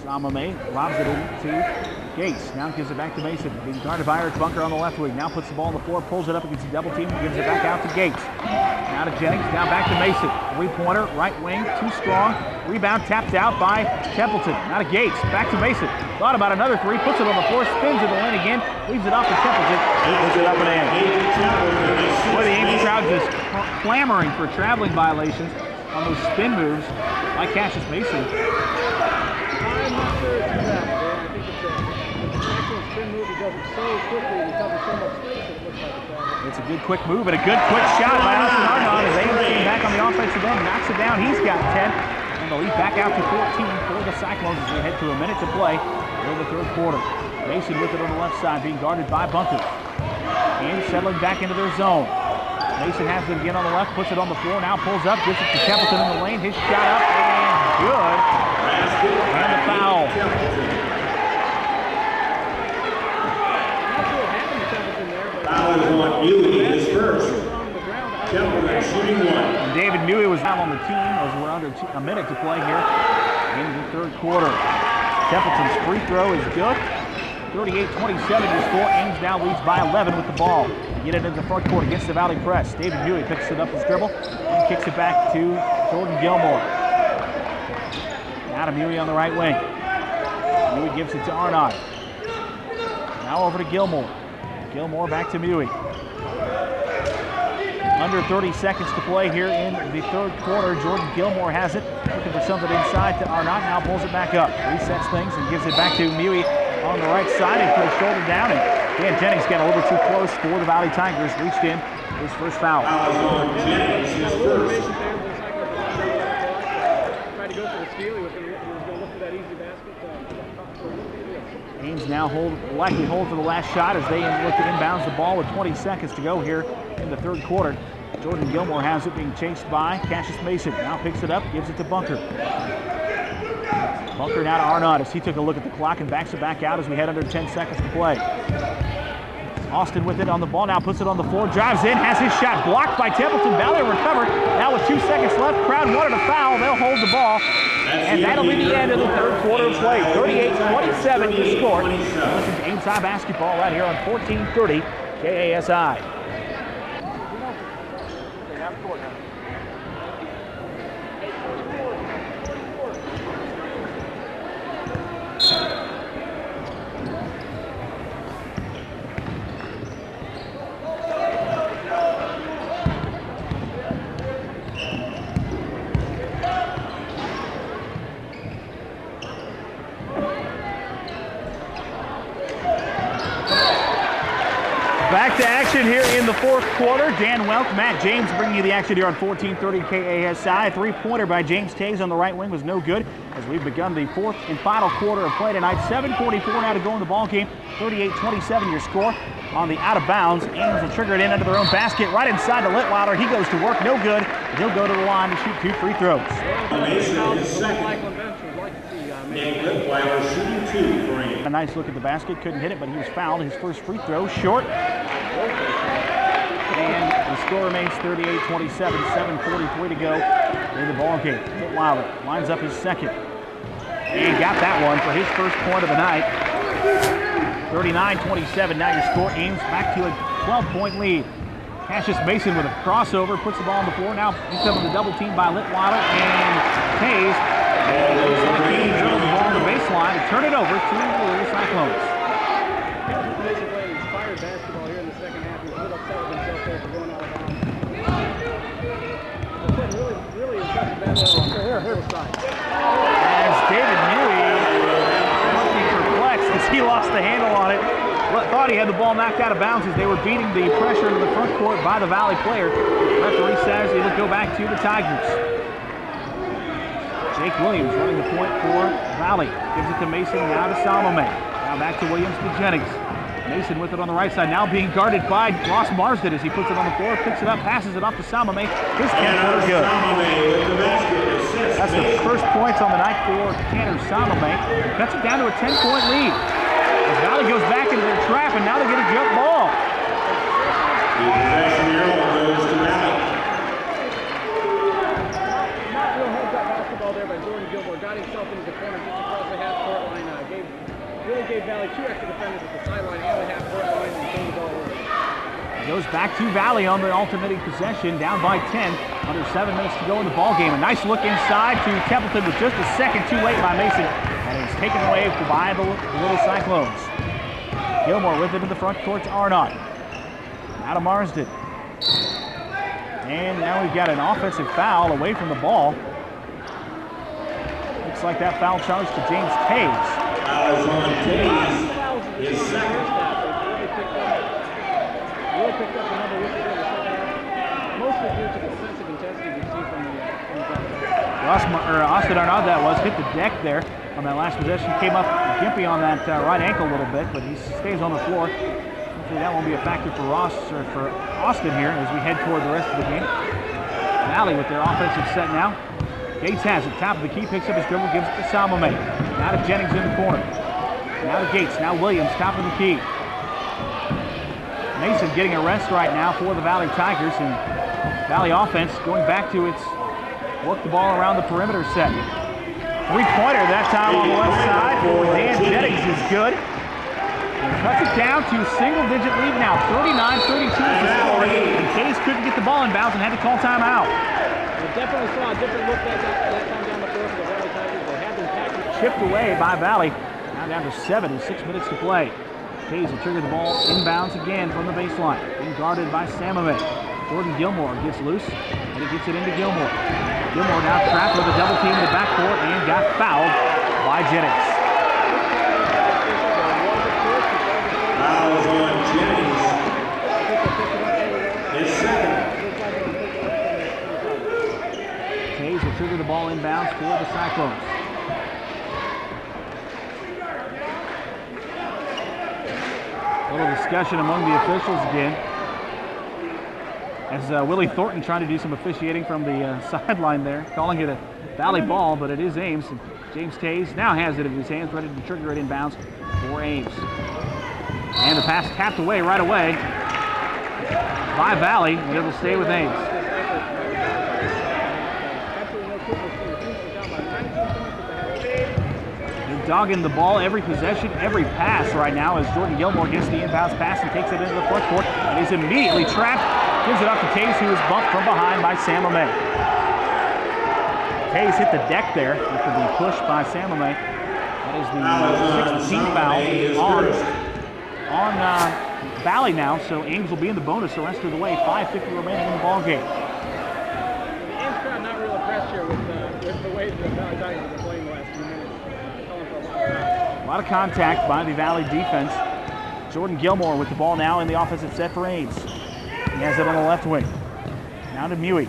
Salome lobs it into Gates. Now gives it back to Mason. Being guarded by Eric Bunker on the left wing. Now puts the ball on the floor, pulls it up against the double team, gives it back out to Gates. Now to Jennings, now back to Mason. Three-pointer, right wing, too strong. Rebound tapped out by Templeton. Now to Gates, back to Mason. Thought about another three, puts it on the floor, spins in the lane again, leaves it off to Templeton, puts it up and in. Boy, the Ames crowd just clamoring for traveling violations on those spin moves by Cassius Mason. I'm not sure it's that. I think it's a actual spin move. He does it so quickly and he covers so much space it looks like it's It's a good quick move and a good quick shot by Austin Arnott as Ames came back on the offensive end, knocks it down. He's got 10. And the lead back out to 14 for the Cyclones as we head to a minute to play in the third quarter. Mason with it on the left side, being guarded by Bunker. And settling back into their zone. Mason has it again on the left, puts it on the floor, now pulls up, gives it to Templeton in the lane. His shot up and good. And the foul. Foul is on Mewey, his first. Templeton shooting one. And David Mewey was out on the team as we're under a minute to play here in the third quarter. Templeton's free throw is good. 38-27 your score. Ames now leads by 11 with the ball. Get it into the front court against the Valley press. David Mewey picks it up his dribble and kicks it back to Jordan Gilmore. Now to Mewey on the right wing. Mewey gives it to Arnott. Now over to Gilmore. Gilmore back to Mewey. Under 30 seconds to play here in the third quarter. Jordan Gilmore has it. Looking for something inside to Arnott. Now pulls it back up. Resets things and gives it back to Mewey on the right side. He put his shoulder down, and Dan Jennings got a little bit too close for the Valley Tigers. Reached in his first foul. Fouls on Jennings, his first. Tried to go for the steal. He was going to look for that easy basket. Ames now likely hold for the last shot as they look to inbounds the ball with 20 seconds to go here in the third quarter. Jordan Gilmore has it being chased by Cassius Mason. Now picks it up, gives it to Bunker. Bunker now to Arnott as he took a look at the clock and backs it back out as we head under 10 seconds to play. Austin with it on the ball, now puts it on the floor, drives in, has his shot blocked by Templeton. Valley recovered. Now with 2 seconds left, crowd wanted a foul. They'll hold the ball. And that'll be the end of the third quarter of play. 38-27 the score. Listen to Ames High basketball right here on 1430 KASI. Back to action here in the fourth quarter. Dan Welk, Matt James bringing you the action here on 1430 KASI. Three-pointer by James Tays on the right wing was no good as we've begun the fourth and final quarter of play tonight. 7:44 now to go in the ball game. 38-27 your score on the out of bounds. Ames will trigger it in under their own basket right inside to Litweiler. He goes to work, no good. He'll go to the line to shoot 2 free throws. Mason is second. Nick Litweiler shooting 2 for him. A nice look at the basket, couldn't hit it, but he was fouled. His first free throw short. And the score remains 38-27, 7:43 to go in the ball game. Litweiler lines up his second. And got that one for his first point of the night. 39-27 now your score. Ames back to a 12-point lead. Cassius Mason with a crossover, puts the ball on the floor. Now he's coming the double team by Litweiler and Tays. Looks like he dribbled the ball on the baseline and turn it over to the Little Cyclones. Mason played inspired basketball here in the second half. He was a little upset with himself there for going out of bounds. He played really impressive basketball on both sides. As David Newey must be perplexed as he lost the handle on it. Thought he had the ball knocked out of bounds as they were beating the pressure into the front court by the Valley player. Referee says he will go back to the Tigers. Jake Williams running the point for Valley. Gives it to Mason, now to Salome. Now back to Williams to Jennings. Mason with it on the right side, now being guarded by Ross Marsden as he puts it on the floor, picks it up, passes it off to Salome. His 10-footer good. That's the first points on the night for Tanner Salome. Cuts it down to a 10-point lead. As Valley goes back into their trap, and now they get a jump ball. The possession arrow goes to Valley. Not real heads-up basketball there by Jordan Gilmore. Got himself into the corner just across the half-court line. Really gave Valley 2 extra defenders at the sideline and the half-court line and turned the ball over. Goes back to Valley on the alternating possession, down by 10. Under 7 minutes to go in the ball game. A nice look inside to Templeton with just a second too late by Mason. And it's taken away by the Little Cyclones. Gilmore with it in the front court to Arnott. Now to Marsden. And now we've got an offensive foul away from the ball. Looks like that foul charge to James Tays. Fouls on Tays, his second. Really picked up the number with the second half. Mostly due to the defensive intensity we see from the Austin Arnott that was, hit the deck there on that last possession. Came up gimpy on that right ankle a little bit, but he stays on the floor. Hopefully that won't be a factor for for Austin here as we head toward the rest of the game. Valley with their offensive set now. Gates has it, top of the key, picks up his dribble, gives it to Salome. Now to Jennings in the corner. Now to Gates, now Williams, top of the key. Mason getting a rest right now for the Valley Tigers, and Valley offense going back to its work the ball around the perimeter set. Three-pointer that time on the left side for Dan Jennings is good. And cuts it down to a single-digit lead now, 39-32 is the score. And Case couldn't get the ball in bounds and had to call timeout. We definitely saw a different look that time down the floor for the Valley Tigers. They had them tackled. Chipped away by Valley. Now down to 7 with 6 minutes to play. Case will trigger the ball inbounds again from the baseline. Being guarded by Salome. Jordan Gilmore gets loose, and he gets it into Gilmore. Gilmore now trapped with a double team in the backcourt and got fouled by Jennings. Fouls on Jennings. His second. ball inbounds for the Cyclones. A little discussion among the officials again, as Willie Thornton trying to do some officiating from the sideline there, calling it a Valley ball, but it is Ames. And James Tays now has it in his hands, ready to trigger it inbounds for Ames. And the pass tapped away right away by Valley, and it'll stay with Ames. They're dogging the ball every possession, every pass right now as Jordan Gilmore gets the inbounds pass and takes it into the front court and is immediately trapped. Gives it up to Tays, who is bumped from behind by Sam Ame. Tays hit the deck there after the push by Sam Ame. That is the 16th foul on Valley now, so Ames will be in the bonus the rest of the way. 5:50 remaining in the ball game. The Ames crowd not real impressed here with the way the Valley Tigers have been playing the last few minutes. Calling for a lot of fouls. A lot of contact by the Valley defense. Jordan Gilmore with the ball now in the offensive set for Ames. He has it on the left wing. Now to Mewey.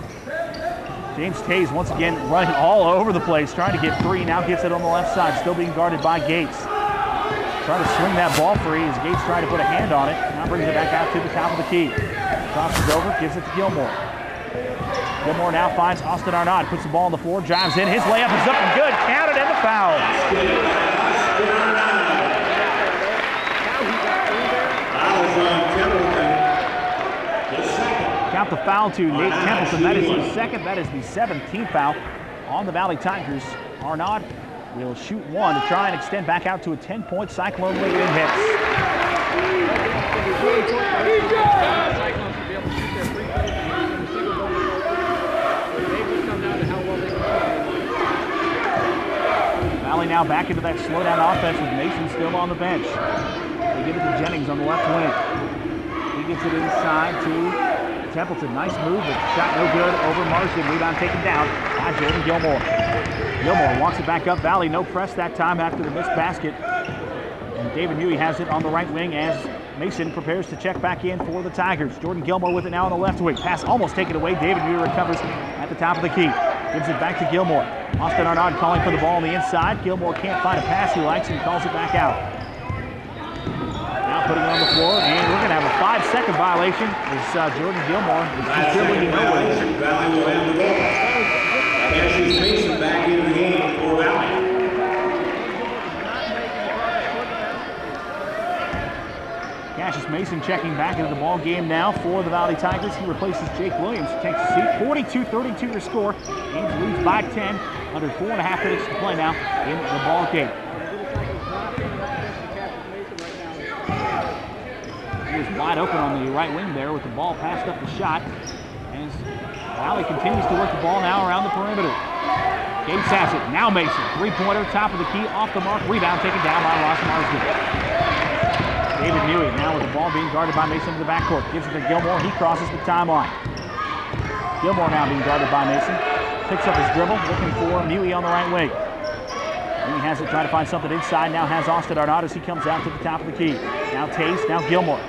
James Tays once again running all over the place, trying to get free. Now gets it on the left side, still being guarded by Gates. Trying to swing that ball free as Gates trying to put a hand on it. Now brings it back out to the top of the key. Crosses over, gives it to Gilmore. Gilmore now finds Austin Arnott, puts the ball on the floor, drives in. His layup is up and good. Counted and the foul. Count the foul to Nate Templeton. That is the second. That is the 17th foul on the Valley Tigers. Arnott will shoot one to try and extend back out to a 10-point Cyclone lead in hits. Valley now back into that slowdown offense with Mason still on the bench. They give it to Jennings on the left wing. He gets it inside to Templeton. Nice move, but shot no good over Marsden. Rebound taken down by Jordan Gilmore. Gilmore walks it back up. Valley no press that time after the missed basket. And David Mewey has it on the right wing as Mason prepares to check back in for the Tigers. Jordan Gilmore with it now on the left wing. Pass almost taken away. David Mewey recovers at the top of the key. Gives it back to Gilmore. Austin Arnott calling for the ball on the inside. Gilmore can't find a pass he likes and calls it back out. Now putting it on the floor, and we're going to have a 5-second violation as Jordan Gilmore is distributing nowhere. Valley will have the ball. Cassius Mason back into the game for Valley. Cassius Mason checking back into the ball game now for the Valley Tigers. He replaces Jake Williams, who takes a seat. 42-32 your score. Ames leads by 10. Under 4.5 minutes to play now in the ball game. He is wide open on the right wing there with the ball passed up the shot. As Valley continues to work the ball now around the perimeter. Gates has it. Now Mason. Three-pointer, top of the key, off the mark. Rebound taken down by Ross Marsden. David Mewey now with the ball being guarded by Mason to the backcourt. Gives it to Gilmore. He crosses the timeline. Gilmore now being guarded by Mason. Picks up his dribble, looking for Mewey on the right wing. Mewey has it, trying to find something inside. Now has Austin Arnott as he comes out to the top of the key. Now Tays, now Gilmore.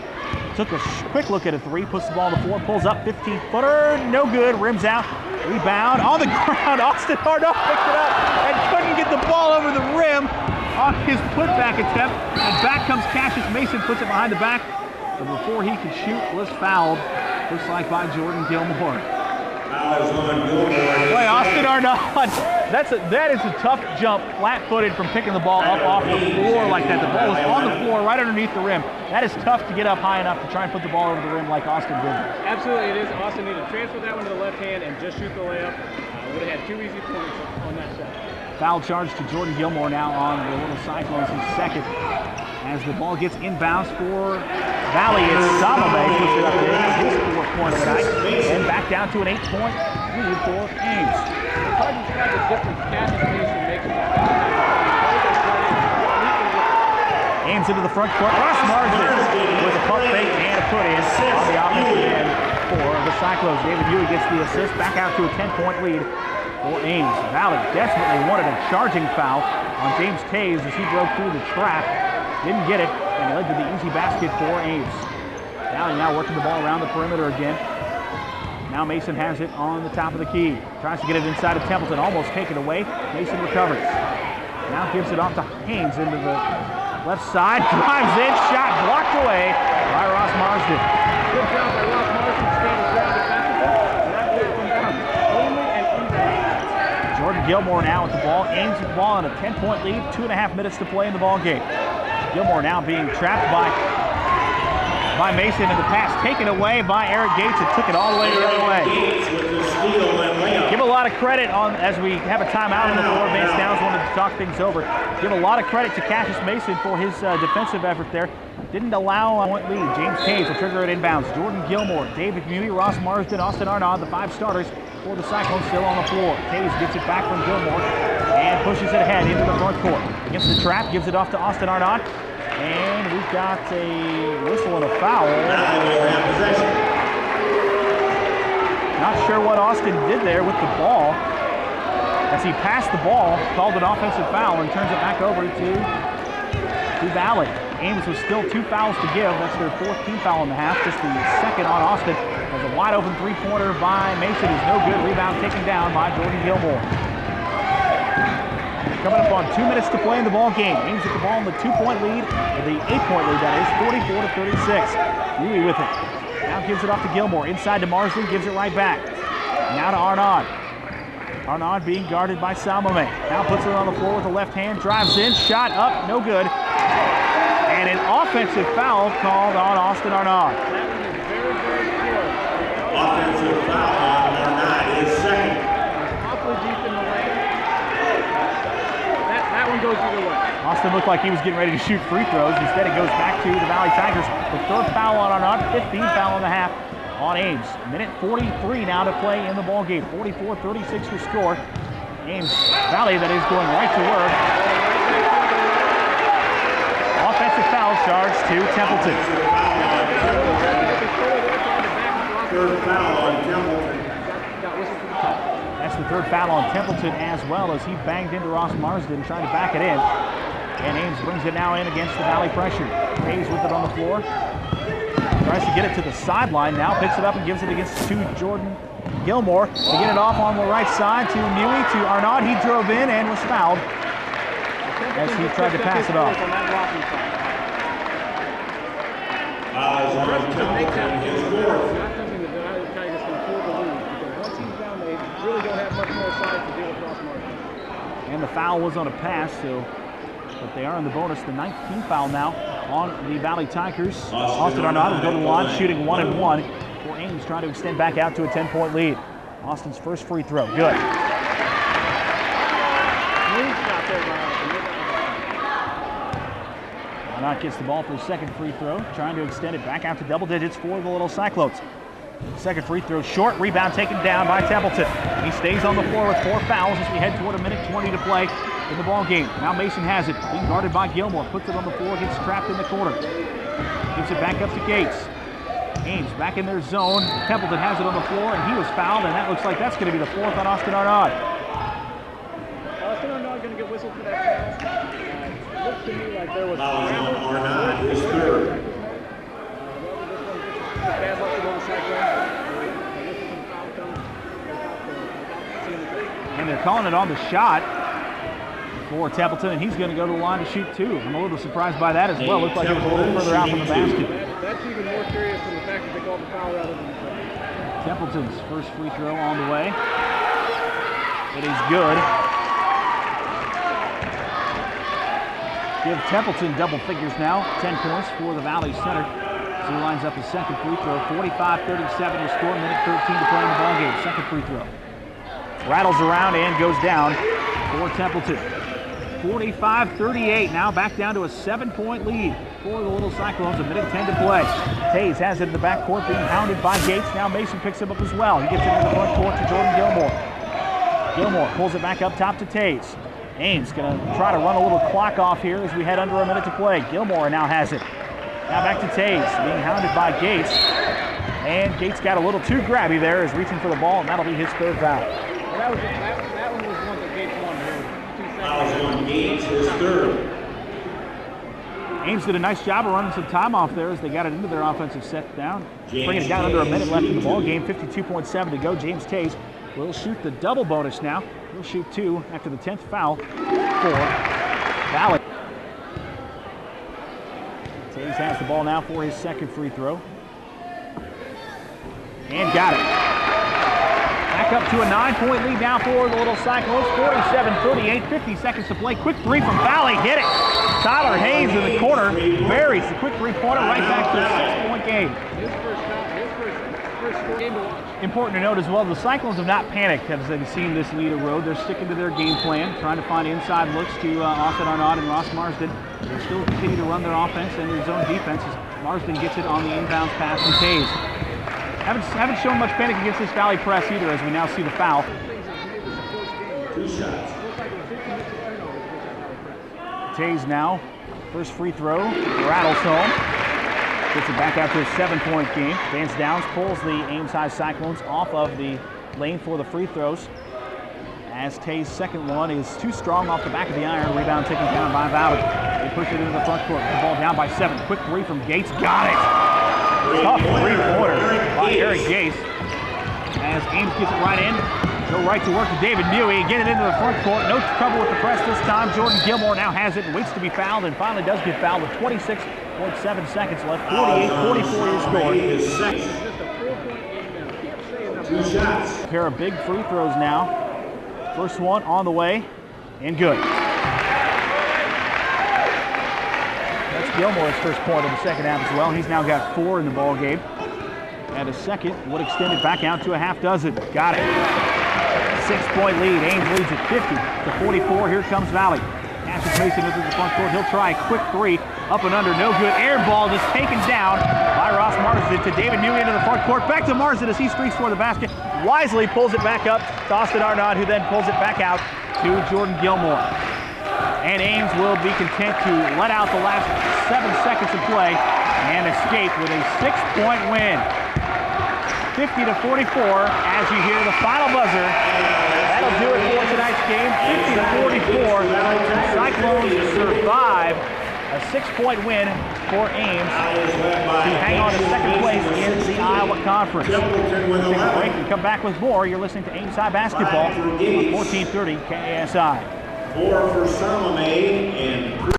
Took a quick look at a three, puts the ball on the floor, pulls up, 15-footer, no good, rims out. Rebound on the ground. Austin Arnott picked it up and couldn't get the ball over the rim on his putback attempt. And back comes Cassius Mason, puts it behind the back. But before he could shoot, was fouled, looks like by Jordan Gilmore. Boy, Austin Arnott, that is a tough jump, flat-footed from picking the ball up off the floor like that. The ball was on the floor right underneath the rim. That is tough to get up high enough to try and put the ball over the rim like Austin did. Absolutely it is. Austin needed to transfer that one to the left hand and just shoot the layup. Would have had 2 easy points on that shot. Foul charge to Jordan Gilmore now on the Little Cyclones, his second. As the ball gets inbounds for Valley, it's Samame puts it up there, his 4th point of the night, and back down to an 8-point lead for Ames. It's hard to describe the difference Cassius Mason makes with the Ames into the front court. Ross Marsden with a pump fake and a put-in on the offensive end for the Cyclones. David Mewey gets the assist, back out to a 10-point lead for Ames. Valley desperately wanted a charging foul on James Tays as he broke through the trap. Didn't get it, and led to the easy basket for Ames. Valley now working the ball around the perimeter again. Now Mason has it on the top of the key. Tries to get it inside of Templeton, almost taken away. Mason recovers. Now gives it off to Ames into the left side. Drives in, shot blocked away by Ross Marsden. Good job by Ross Marsden standing ground defensively. And that will come down cleanly and easily. Jordan Gilmore now with the ball. Ames with the ball on a 10-point lead. 2.5 minutes to play in the ball game. Gilmore now being trapped by Mason, and the pass taken away by Eric Gates and took it all the way the other way. Give a lot of credit as we have a timeout on the floor. Vance Downs wanted to talk things over. Give a lot of credit to Cassius Mason for his defensive effort there. Didn't allow a point lead. James Taves will trigger it inbounds. Jordan Gilmore, David Muni, Ross Marsden, Austin Arnaud, the 5 starters for the Cyclones still on the floor. Taves gets it back from Gilmore and pushes it ahead into the front court. Against the trap, gives it off to Austin Arnaud. And we've got a whistle and a foul. Not sure what Austin did there with the ball. As he passed the ball, called an offensive foul and turns it back over to Valley. Ames was still 2 fouls to give. That's their 4th team foul in the half. Just the second on Austin. As a wide open 3-pointer by Mason is no good. Rebound taken down by Jordan Gilmore. Coming up on 2 minutes to play in the ball game. Ames with the ball in the 2-point lead, or the 8-point lead that is, 44-36. Louis with it. Now gives it off to Gilmore. Inside to Marsden, gives it right back. Now to Arnaud. Arnaud being guarded by Salmame. Now puts it on the floor with the left hand, drives in, shot up, no good. And an offensive foul called on Austin Arnaud. That one is very, very close. Offensive foul on Arnaud is second. Awfully deep in the lane. That one goes either way. Austin looked like he was getting ready to shoot free throws. Instead, it goes back to the Valley Tigers. The 3rd foul on Arnaud, 15th foul in the half on Ames. Minute 43 now to play in the ball game. 44-36 your score. Ames Valley that is going right to work. Offensive foul charge to Templeton. 3rd foul on Templeton. That's the 3rd foul on Templeton, as well as he banged into Ross Marsden trying to back it in. And Ames brings it now in against the Valley pressure. Hayes with it on the floor. Tries to get it to the sideline now, picks it up and gives it to Jordan Gilmore to get it off on the right side to Mui, to Arnaud. He drove in and was fouled as he tried to pass it off. And the foul was on a pass, but they are in the bonus. The 19th foul now on the Valley Tigers. Austin Arnaud will go to the line, shooting 1-1. For Ames trying to extend back out to a 10-point lead. Austin's first free throw, good. Arnaud gets the ball for his second free throw, trying to extend it back out to double digits for the Little Cyclones. Second free throw short, rebound taken down by Templeton. He stays on the floor with 4 fouls as we head toward a minute 20 to play in the ball game. Now Mason has it, being guarded by Gilmore, puts it on the floor, gets trapped in the corner. Gives it back up to Gates. Ames back in their zone. Templeton has it on the floor, and he was fouled, and that looks like that's going to be the 4th on Austin Arnaud. Austin Arnaud going to get whistled for that foul. It looks to me like there was Arnaud is 3rd. Bad luck to the Cyclones. And they're calling it on the shot for Templeton, and he's going to go to the line to shoot 2. I'm a little surprised by that as well. Looked like it was a little further out from the basket. That's even more curious than the fact that they called the foul rather than the foul. Templeton's first free throw on the way. It is good. Give Templeton double figures now. 10 points for the Valley Center. So he lines up his second free throw. 45-37 your score. Minute 13 to play in the ball game. Second free throw. Rattles around and goes down for Templeton. 45-38 now, back down to a 7-point lead for the Little Cyclones. A minute 10 to play. Taves has it in the backcourt, being hounded by Gates. Now Mason picks him up as well. He gets it in the front court to Jordan Gilmore. Gilmore pulls it back up top to Taves. Ames going to try to run a little clock off here as we head under a minute to play. Gilmore now has it. Now back to Taves, being hounded by Gates. And Gates got a little too grabby there, is reaching for the ball, and that'll be his 3rd foul. Well, that one was one that Gates won here. Fouls on Gates, his 3rd. Ames did a nice job of running some time off there as they got it into their offensive set down. Bringing it down under a minute left in the ball game. 52.7 to go. James Tays will shoot the double bonus now. He'll shoot 2 after the 10th foul for Valley. Tays has the ball now for his second free throw. And got it. Back up to a 9-point lead now for the Little Cyclones. 47-38, 50 seconds to play. Quick three from Valley. Hit it. Tyler Hayes in the corner. Buries the quick three-pointer right back to a 6-point game. His first game to watch. Important to note as well, the Cyclones have not panicked as they've seen this lead erode. They're sticking to their game plan, trying to find inside looks to Austin Arnaud and Ross Marsden. They still continue to run their offense and their zone defense as Marsden gets it on the inbounds pass from Tays. Haven't shown much panic against this Valley press either as we now see the foul. 2 shots. Tays now, first free throw, rattles home. Gets it back after a 7-point game. Vance Downs pulls the Ames High Cyclones off of the lane for the free throws. As Tays' second one is too strong off the back of the iron. Rebound taken down by Valley. They push it into the front court. The ball down by 7. Quick three from Gates. Got it. Tough three-pointer by Eric Gates. As Ames gets it right in. Go right to work to David Mewey. Get it into the front court. No trouble with the press this time. Jordan Gilmore now has it and waits to be fouled and finally does get fouled with 26.7 seconds left. 48-44 your score. Two shots. A pair of big free throws now. First one on the way and good. That's Gilmore's first point of the second half as well. He's now got 4 in the ball game. And a second would extend it back out to a half dozen. Got it. 6-point lead. Ames leads at 50-44. Here comes Valley. Cassius Mason into the front court. He'll try a quick three. Up and under. No good. Air ball just taken down by Ross Marsden to David Mewey into the front court. Back to Marsden as he streaks for the basket. Wisely pulls it back up to Austin Arnaud, who then pulls it back out to Jordan Gilmore. And Ames will be content to let out the last 7 seconds of play and escape with a 6-point win. 50-44 as you hear the final buzzer. That'll do it for tonight's game. 50-44. The Cyclones survive a 6-point win for Ames to hang on to second place in the Iowa Conference. We'll take a break and come back with more. You're listening to Ames High Basketball on 1430 KASI. 4 for Salome and